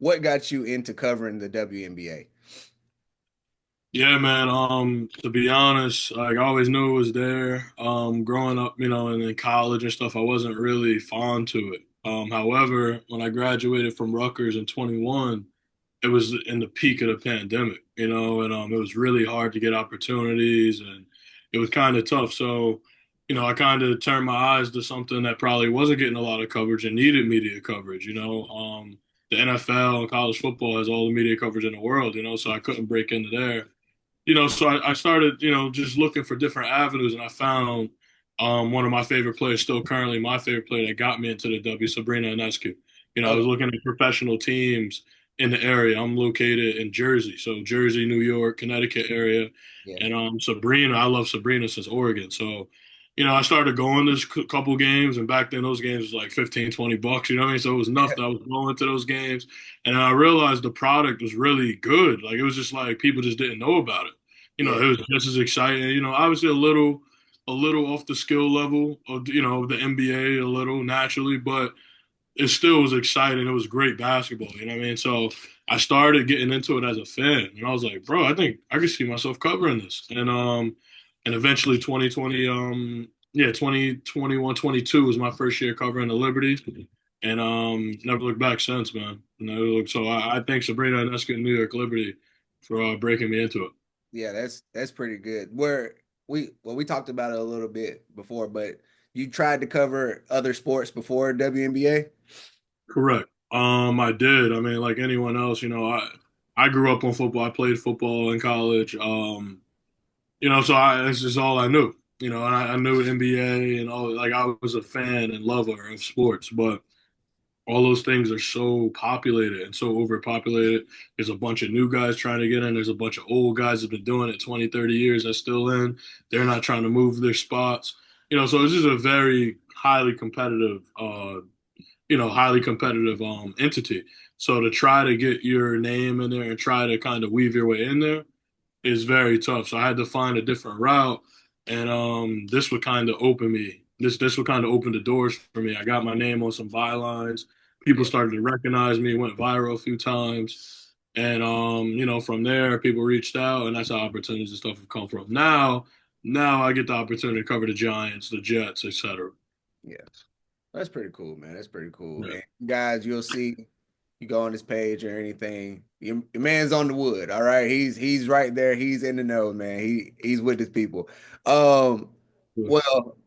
what got you into covering the WNBA? Yeah, man. To be honest, like I always knew it was there. Growing up, and in college and stuff, I wasn't really fond to it. However, when I graduated from Rutgers in 21, it was in the peak of the pandemic, and it was really hard to get opportunities and it was kind of tough. So, I kind of turned my eyes to something that probably wasn't getting a lot of coverage and needed media coverage, the NFL and college football has all the media coverage in the world, so I couldn't break into there. So I started, just looking for different avenues, and I found one of my favorite players, still currently my favorite player that got me into the W, Sabrina Ionescu. I was Okay. looking at professional teams in the area. I'm located in Jersey, so Jersey, New York, Connecticut area, Yeah. and Sabrina, I love Sabrina since Oregon. So, I started going to couple games, and back then those games was like 15, $20. You know what I mean? So it was nothing. I was going to those games, and I realized the product was really good. Like it was just like people just didn't know about it. Yeah. It was just as exciting. Obviously a little off the skill level of the NBA a little naturally, but it still was exciting. It was great basketball. You know what I mean? So I started getting into it as a fan, and I was like, bro, I think I could see myself covering this. And eventually 2020, yeah, 2021, 22 was my first year covering the Liberty, and never looked back since, man. Never looked. So I thank Sabrina and Eskin New York Liberty for breaking me into it. Yeah, that's pretty good. Where we talked about it a little bit before, but you tried to cover other sports before WNBA? Correct. I did. I mean, like anyone else, I grew up on football. I played football in college. So it's just all I knew. And I knew NBA and all. Like I was a fan and lover of sports, but all those things are so populated and so overpopulated. There's a bunch of new guys trying to get in. There's a bunch of old guys that have been doing it 20, 30 years that's still in. They're not trying to move their spots. So it's just a very highly competitive entity. So to try to get your name in there and try to kind of weave your way in there is very tough. So I had to find a different route, and this would kind of open me. This would kind of open the doors for me. I got my name on some bylines. People Yeah. started to recognize me. Went viral a few times, and from there, people reached out, and that's how opportunities and stuff have come from. Now I get the opportunity to cover the Giants, the Jets, etc. Yeah. That's pretty cool, man. That's pretty cool. Yeah. And guys, you'll see you go on his page or anything. Your man's on the wood, all right? He's right there. He's in the know, man. He's with his people. Um, Yeah. well,